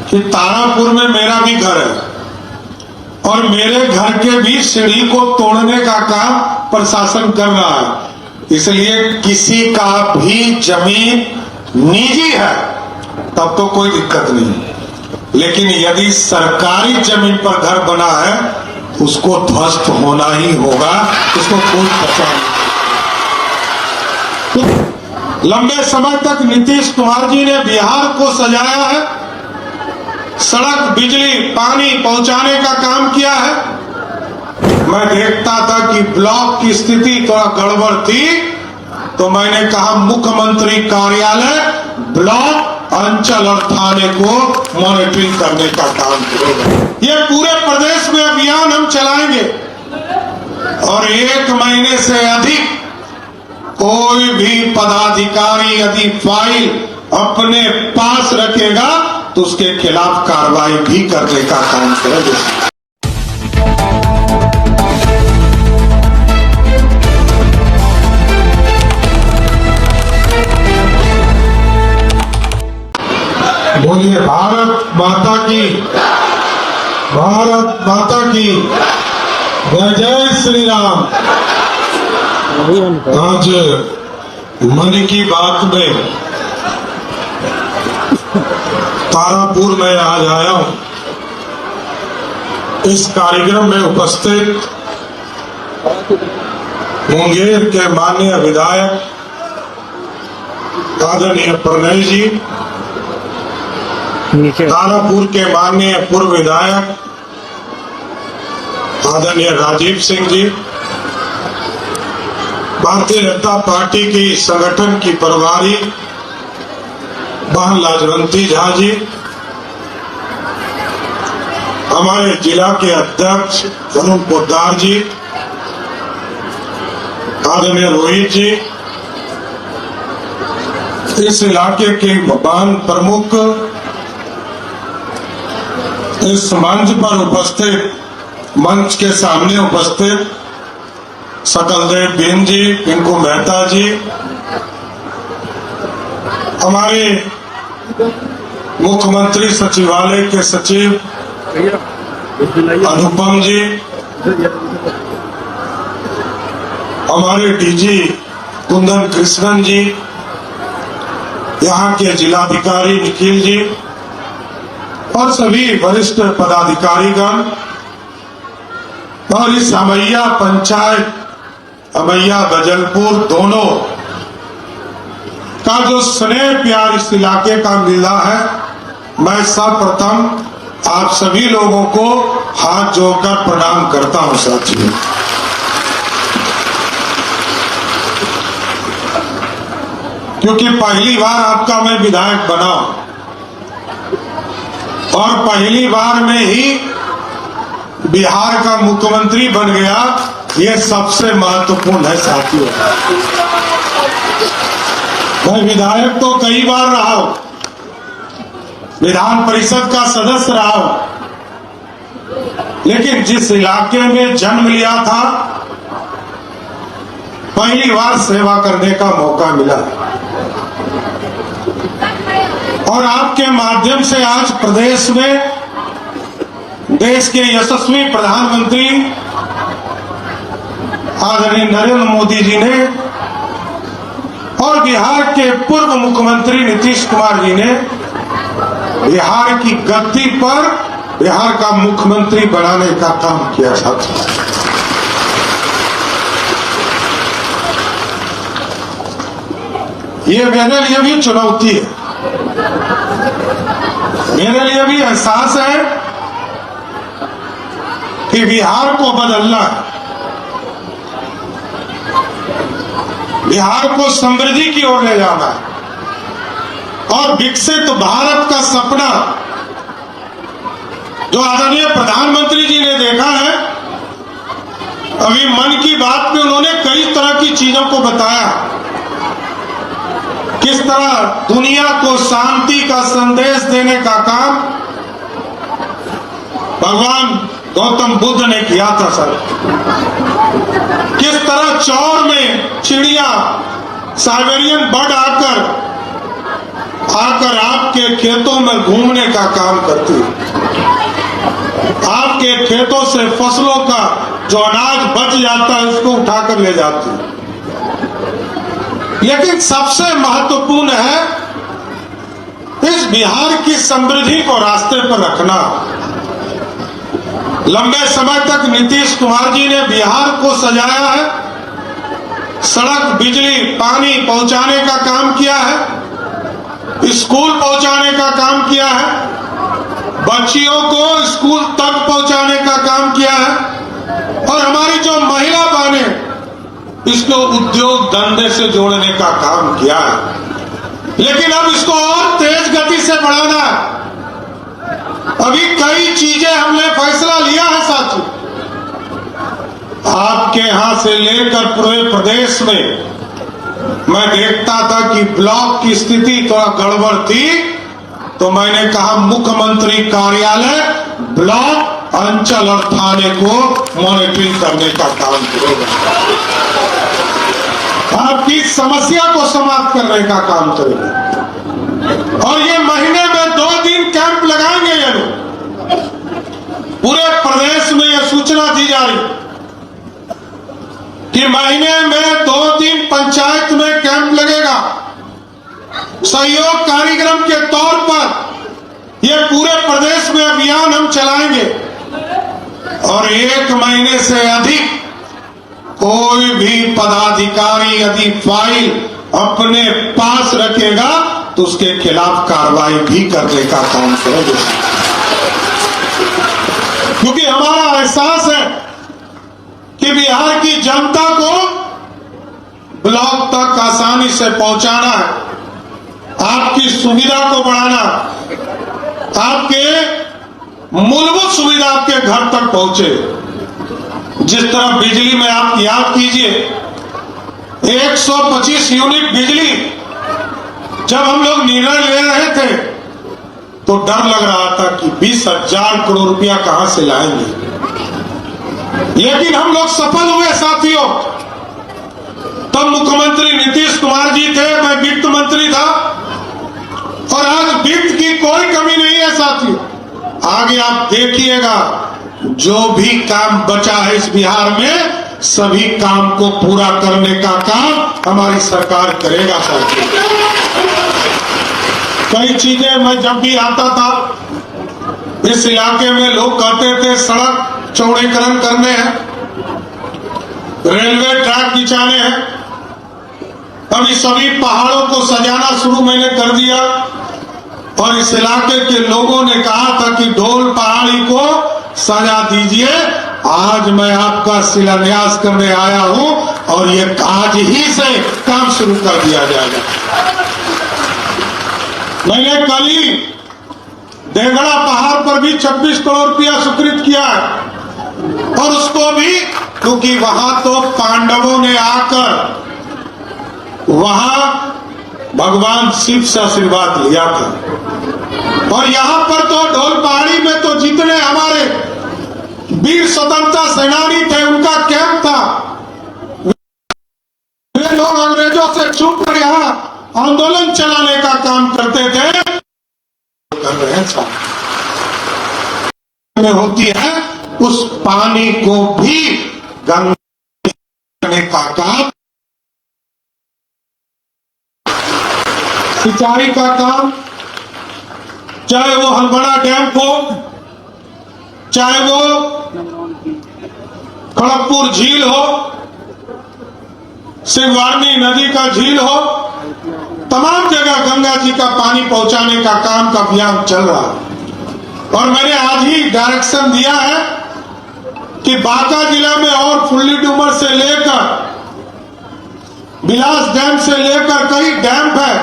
कि तारापुर में मेरा भी घर है और मेरे घर के भी सीढ़ी को तोड़ने का काम प्रशासन कर रहा है। इसलिए किसी का भी जमीन निजी है तब तो कोई दिक्कत नहीं, लेकिन यदि सरकारी जमीन पर घर बना है उसको ध्वस्त होना ही होगा, उसको कोई खतरा नहीं। लंबे समय तक नीतीश कुमार जी ने बिहार को सजाया है, सड़क बिजली पानी पहुंचाने का काम किया है। मैं देखता था कि ब्लॉक की स्थिति थोड़ा गड़बड़ थी तो मैंने कहा मुख्यमंत्री कार्यालय ब्लॉक अंचल और थाने को मॉनिटरिंग करने का काम करेगा। ये पूरे प्रदेश में अभियान हम चलाएंगे और 1 महीने से अधिक कोई भी पदाधिकारी यदि फाइल अपने पास रखेगा तो उसके खिलाफ कार्रवाई भी करने का काम करेंगे। बोलिए भारत माता की, भारत माता की जय, जय श्री राम। आज मन की बात में तारापुर में आज आया हूं। इस कार्यक्रम में उपस्थित मुंगेर के माननीय विधायक आदरणीय प्रणय जी, तारापुर के माननीय पूर्व विधायक आदरणीय राजीव सिंह जी, भारतीय जनता पार्टी की संगठन की प्रभारी बहन लाजवंती झा जी, हमारे जिला के अध्यक्ष अरुण पोद्दार जी, आदरणीय रोहित जी, इस इलाके के वाहन प्रमुख, इस मंच पर उपस्थित, मंच के सामने उपस्थित सकलदेव बेन जी, पिंकू मेहता जी, हमारे मुख्यमंत्री सचिवालय के सचिव अनुपम जी, हमारे डीजी कुंदन कृष्णन जी, यहाँ के जिलाधिकारी निखिल जी और सभी वरिष्ठ पदाधिकारीगण और इस अमैया पंचायत, अमैया गजलपुर दोनों का जो स्नेह प्यार इस इलाके का मिला है, मैं सर्वप्रथम आप सभी लोगों को हाथ जोड़कर प्रणाम करता हूं साथियों। क्योंकि पहली बार आपका मैं विधायक बना और पहली बार में ही बिहार का मुख्यमंत्री बन गया, ये सबसे महत्वपूर्ण है साथियों। मैं विधायक तो कई बार रहा हूं, विधान परिषद का सदस्य रहा हूं, लेकिन जिस इलाके में जन्म लिया था पहली बार सेवा करने का मौका मिला और आपके माध्यम से आज प्रदेश में देश के यशस्वी प्रधानमंत्री आदरणीय नरेंद्र मोदी जी ने और बिहार के पूर्व मुख्यमंत्री नीतीश कुमार जी ने बिहार की गद्दी पर बिहार का मुख्यमंत्री बनाने का काम किया था। ये मेरे लिए भी चुनौती है, मेरे लिए भी एहसास है कि बिहार को बदलना है, बिहार को समृद्धि की ओर ले जाना है और विकसित भारत का सपना जो आदरणीय प्रधानमंत्री जी ने देखा है। अभी मन की बात में उन्होंने कई तरह की चीजों को बताया, किस तरह दुनिया को शांति का संदेश देने का काम भगवान गौतम बुद्ध ने किया था सर। किस तरह चौर में चिड़िया साइबेरियन बर्ड आकर आकर आपके खेतों में घूमने का काम करती है। आपके खेतों से फसलों का जो अनाज बच जाता है उसको उठाकर ले जाती है। लेकिन सबसे महत्वपूर्ण है इस बिहार की समृद्धि को रास्ते पर रखना। लंबे समय तक नीतीश कुमार जी ने बिहार को सजाया है, सड़क, बिजली, पानी पहुंचाने का काम किया है, स्कूल पहुंचाने का काम किया है, बच्चियों को स्कूल तक पहुंचाने का काम किया है और हमारी जो महिला बहनें इसको उद्योग धंधे से जोड़ने का काम किया है। लेकिन अब इसको और तेज गति से बढ़ाना है। अभी कई चीजें हमने फैसला लिया है साथियों। आपके यहां से लेकर पूरे प्रदेश में मैं देखता था कि ब्लॉक की स्थिति थोड़ा गड़बड़ थी, तो मैंने कहा मुख्यमंत्री कार्यालय ब्लॉक, अंचल और थाने को मॉनिटरिंग करने का काम करेगा, आपकी समस्या को समाप्त करने का काम करेगा। और ये महीने में 2 दिन कैंप लगाएंगे ये लोग। पूरे प्रदेश में यह सूचना दी जा रही कि महीने में 2 दिन पंचायत में कैंप लगेगा। सहयोग कार्यक्रम के तौर पर यह पूरे प्रदेश में अभियान हम चलाएंगे और 1 महीने से अधिक कोई भी पदाधिकारी यदि फाइल अपने पास रखेगा तो उसके खिलाफ कार्रवाई भी करने का काम करेंगे, क्योंकि हमारा एहसास है कि बिहार की जनता को ब्लॉक तक आसानी से पहुंचाना है, आपकी सुविधा को बढ़ाना, आपके मूलभूत सुविधा आपके घर तक पहुंचे। जिस तरह बिजली में आप याद कीजिए 125 यूनिट बिजली जब हम लोग निर्णय ले रहे थे तो डर लग रहा था कि 20,000 करोड़ रुपया कहां से लाएंगे, लेकिन हम लोग सफल हुए साथियों। तब मुख्यमंत्री नीतीश कुमार जी थे, मैं वित्त मंत्री था और आज वित्त की कोई कमी नहीं है साथियों। आगे आप देखिएगा जो भी काम बचा है इस बिहार में सभी काम को पूरा करने का काम हमारी सरकार करेगा साथियों। कई चीजें मैं जब भी आता था इस इलाके में लोग कहते थे सड़क चौड़ीकरण करने हैं, रेलवे ट्रैक बिछाने हैं। अभी सभी पहाड़ों को सजाना शुरू मैंने कर दिया और इस इलाके के लोगों ने कहा था कि ढोल पहाड़ी को सजा दीजिए। आज मैं आपका शिलान्यास करने आया हूं और ये आज ही से काम शुरू कर दिया जाएगा। मैंने कल ही देगड़ा पहाड़ पर भी 26 करोड़ रुपया स्वीकृत किया है और उसको भी क्योंकि वहां तो पांडवों ने आकर वहां भगवान शिव से आशीर्वाद लिया था और यहां पर तो ढोल पहाड़ी में तो जितने हमारे वीर स्वतंत्रता सेनानी थे उनका कैंप था। वे लोग अंग्रेजों से छूट कर यहाँ आंदोलन चलाने का काम करते थे, कर रहे हैं में होती है उस पानी को भी गंगा करने का काम, सिंचाई का काम, चाहे वो हलबड़ा डैम हो, चाहे वो खड़गपुर झील हो, शिववाहिनी नदी का झील हो, तमाम जगह गंगा जी का पानी पहुंचाने का काम का अभियान चल रहा है। और मैंने आज ही डायरेक्शन दिया है कि बांका जिला में और फुल्ली डूमर से लेकर बिलास डैम से लेकर कई डैम है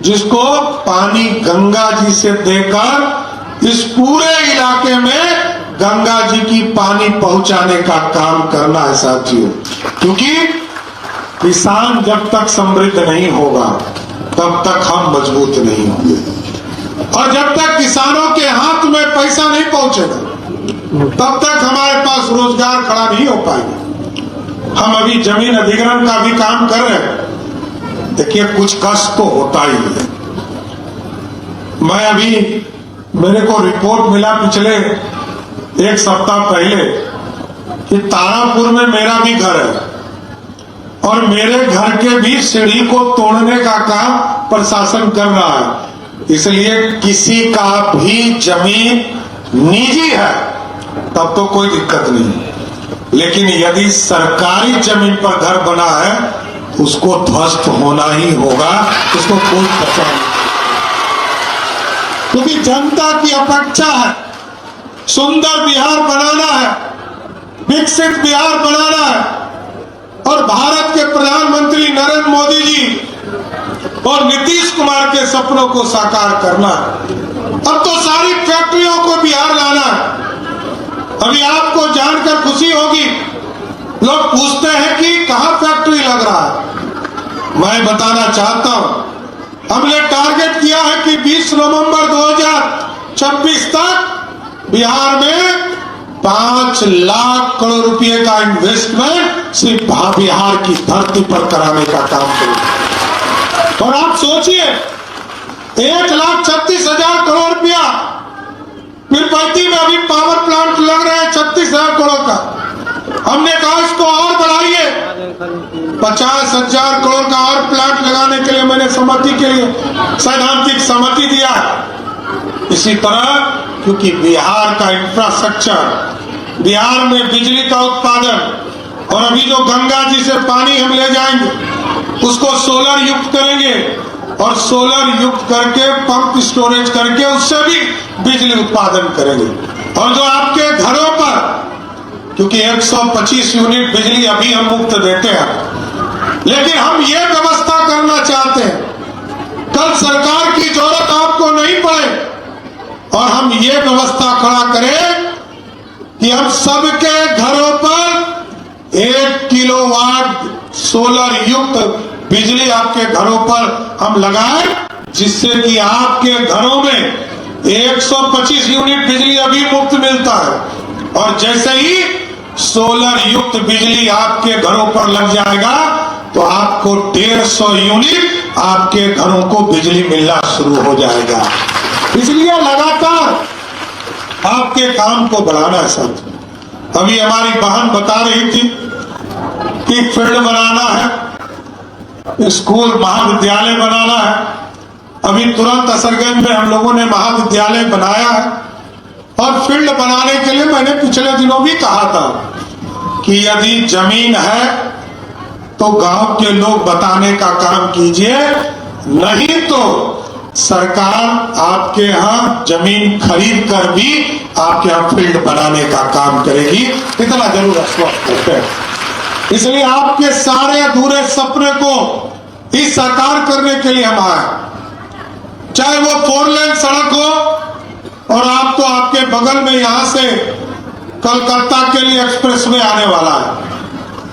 जिसको पानी गंगा जी से देकर इस पूरे इलाके में गंगा जी की पानी पहुंचाने का काम करना है साथियों। क्योंकि किसान जब तक समृद्ध नहीं होगा तब तक हम मजबूत नहीं होंगे और जब तक किसानों के हाथ में पैसा नहीं पहुंचेगा तब तक हमारे पास रोजगार खड़ा नहीं हो पाएगा। हम अभी जमीन अधिग्रहण का भी काम कर रहे हैं। देखिए कुछ कष्ट तो होता ही है, मैं अभी मेरे को रिपोर्ट मिला पिछले एक सप्ताह पहले कि तारापुर में मेरा भी घर है और मेरे घर के भी सीढ़ी को तोड़ने का काम प्रशासन कर रहा है। इसलिए किसी का भी जमीन निजी है तब तो कोई दिक्कत नहीं, लेकिन यदि सरकारी जमीन पर घर बना है उसको ध्वस्त होना ही होगा, उसको कोई बचा नहीं। क्योंकि जनता की अपेक्षा है सुंदर बिहार बनाना है, विकसित बिहार बनाना है और भारत के प्रधानमंत्री नरेंद्र मोदी जी और नीतीश कुमार के सपनों को साकार करना है। अब तो सारी फैक्ट्रियों को बिहार लाना है। अभी आपको जानकर खुशी होगी, लोग पूछते हैं कि कहां फैक्ट्री लग रहा है। मैं बताना चाहता हूं, हमने टारगेट किया है कि 20 नवंबर 2026 तक बिहार में 5 लाख करोड़ रुपए का इन्वेस्टमेंट सिर्फ बिहार की धरती पर कराने का काम करेंगे। और आप सोचिए 1,36,000 करोड़ रुपया पीरपैंती में अभी पावर प्लांट लग रहे हैं 36,000 करोड़ का। हमने कहा इसको और बढ़ाइए, 50,000 करोड़ का और प्लांट लगाने के लिए मैंने सहमति के लिए सैद्धांतिक सहमति दिया। इसी तरह क्योंकि बिहार का इंफ्रास्ट्रक्चर, बिहार में बिजली का उत्पादन और अभी जो गंगा जी से पानी हम ले जाएंगे उसको सोलर युक्त करेंगे और सोलर युक्त करके पंप स्टोरेज करके उससे भी बिजली उत्पादन करेंगे। और जो आपके घरों पर, क्योंकि 125 यूनिट बिजली अभी हम मुफ्त देते हैं, लेकिन हम ये व्यवस्था करना चाहते हैं कल सरकार की जरूरत आपको नहीं पड़े और हम ये व्यवस्था खड़ा करें कि हम सबके घरों पर 1 किलोवाट सोलर युक्त बिजली आपके घरों पर हम लगाएं, जिससे कि आपके घरों में 125 यूनिट बिजली अभी मुफ्त मिलता है और जैसे ही सोलर युक्त बिजली आपके घरों पर लग जाएगा तो आपको 150 यूनिट आपके घरों को बिजली मिलना शुरू हो जाएगा। इसलिए लगातार आपके काम को बढ़ाना है साथ। अभी हमारी बहन बता रही थी कि फील्ड बनाना है, स्कूल महाविद्यालय बनाना है। अभी तुरंत असरगंज में हम लोगों ने महाविद्यालय बनाया है और फील्ड बनाने के लिए मैंने पिछले दिनों भी कहा था कि यदि जमीन है तो गांव के लोग बताने का काम कीजिए, नहीं तो सरकार आपके यहाँ जमीन खरीद कर भी आपके यहाँ फील्ड बनाने का काम करेगी, इतना जरूर आश्वस्त करते हैं। इसलिए आपके सारे अधूरे सपने को ही साकार करने के लिए हम आए, चाहे वो 4 लेन सड़क हो और आप तो आपके बगल में यहां से कलकत्ता के लिए एक्सप्रेसवे आने वाला है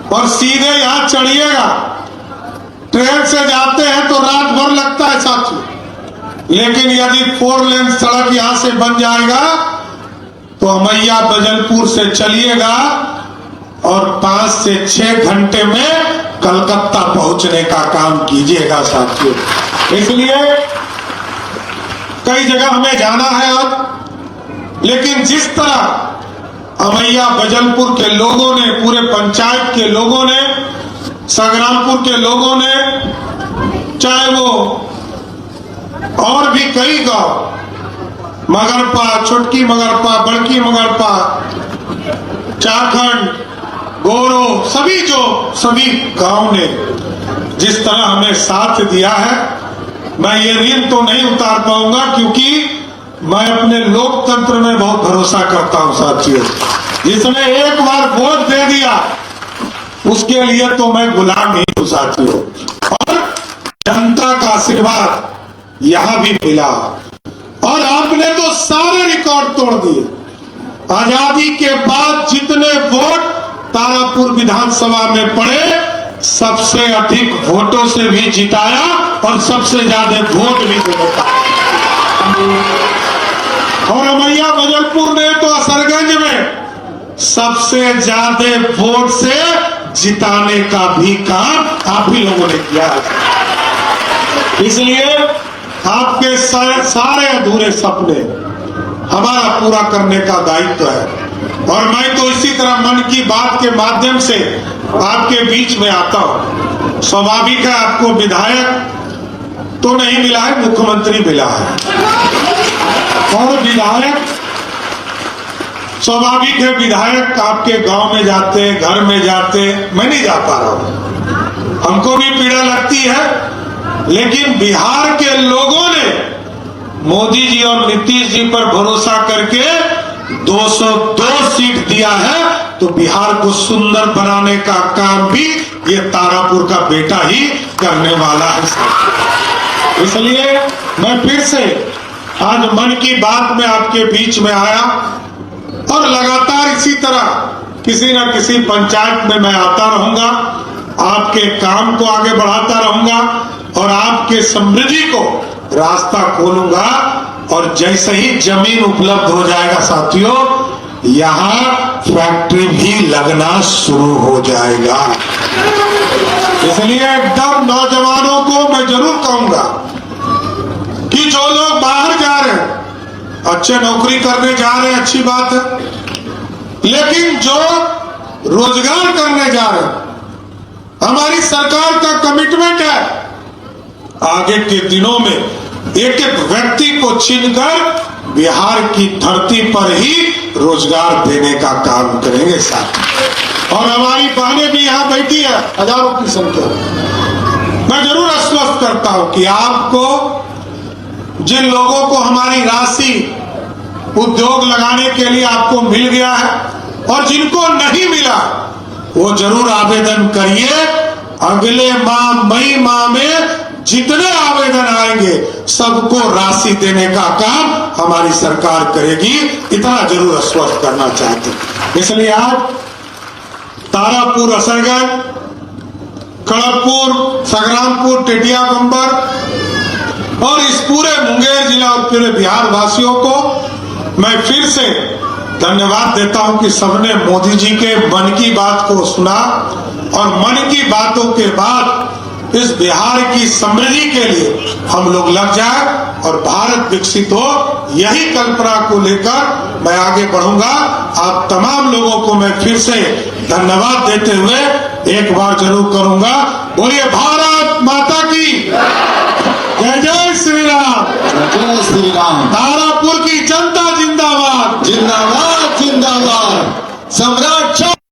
और सीधे यहां चढ़िएगा। ट्रेन से जाते हैं तो रात भर लगता है साथियों, लेकिन यदि 4 लेन सड़क यहां से बन जाएगा तो अमैया बजलपुर से चलिएगा और 5 से 6 घंटे में कलकत्ता पहुंचने का काम कीजिएगा साथियों। इसलिए कई जगह हमें जाना है अब, लेकिन जिस तरह अमैया बजलपुर के लोगों ने, पूरे पंचायत के लोगों ने, संग्रामपुर के लोगों ने, चाहे वो और भी कई गांव, मगरपा, छोटकी मगरपा, बड़की मगरपा, चाखंड, गोरो, सभी गांव ने जिस तरह हमें साथ दिया है, मैं ये ऋण तो नहीं उतार पाऊंगा क्योंकि मैं अपने लोकतंत्र में बहुत भरोसा करता हूं साथियों। जिसने एक बार वोट दे दिया उसके लिए तो मैं गुलाम नहीं हूं साथियों। और जनता का आशीर्वाद यहां भी मिला और आपने तो सारे रिकॉर्ड तोड़ दिए। आजादी के बाद जितने वोट तारापुर विधानसभा में पड़े, सबसे अधिक वोटों से भी जिताया और सबसे ज्यादा वोट भी देता। और अमैया बजलपुर ने तो असरगंज में सबसे ज्यादा वोट से जिताने का भी काम आप ही लोगों ने किया है। इसलिए आपके सारे अधूरे सपने हमारा पूरा करने का दायित्व है। और मैं तो इसी तरह मन की बात के माध्यम से आपके बीच में आता हूं। स्वाभाविक है, आपको विधायक तो नहीं मिला है, मुख्यमंत्री मिला है। और विधायक स्वाभाविक है, विधायक आपके गांव में जाते, घर में जाते, मैं नहीं जा पा रहा हूं। हमको भी पीड़ा लगती है, लेकिन बिहार के लोगों ने मोदी जी और नीतीश जी पर भरोसा करके 202 सीट दिया है, तो बिहार को सुंदर बनाने का काम भी ये तारापुर का बेटा ही करने वाला है। इसलिए मैं फिर से आज मन की बात में आपके बीच में आया और लगातार इसी तरह किसी न किसी पंचायत में मैं आता रहूंगा, आपके काम को आगे बढ़ाता रहूंगा और आपके समृद्धि को रास्ता खोलूंगा। और जैसे ही जमीन उपलब्ध हो जाएगा साथियों, यहाँ फैक्ट्री भी लगना शुरू हो जाएगा। इसलिए एकदम नौजवानों को मैं जरूर कहूंगा कि जो लोग बाहर जा रहे हैं, अच्छे नौकरी करने जा रहे हैं, अच्छी बात है, लेकिन जो रोजगार करने जा रहे हैं, हमारी सरकार का कमिटमेंट है आगे के दिनों में एक एक व्यक्ति को चुनकर बिहार की धरती पर ही रोजगार देने का काम करेंगे साथ। और हमारी बहनें भी यहाँ बैठी है हजारों की संख्या। मैं जरूर आश्वस्त करता हूं कि आपको, जिन लोगों को हमारी राशि उद्योग लगाने के लिए आपको मिल गया है और जिनको नहीं मिला, वो जरूर आवेदन करिए। अगले माह मई माह में जितने आवेदन आएंगे सबको राशि देने का काम हमारी सरकार करेगी, इतना जरूर आश्वस्त करना चाहते हैं। इसलिए आज तारापुर, असरगंज, खड़गपुर, संग्रामपुर, टेटिया बंबर और इस पूरे मुंगेर जिला और पूरे बिहार वासियों को मैं फिर से धन्यवाद देता हूं कि सबने मोदी जी के मन की बात को सुना और मन की बातों के बाद इस बिहार की समृद्धि के लिए हम लोग लग जाए और भारत विकसित हो, यही कल्पना को लेकर मैं आगे बढ़ूंगा। आप तमाम लोगों को मैं फिर से धन्यवाद देते हुए एक बार जरूर करूंगा, बोलिए भारत माता की जय। जय श्री राम। जय श्री राम। तारापुर की जनता जिंदाबाद, जिंदाबाद जिंदाबाद। सम्राट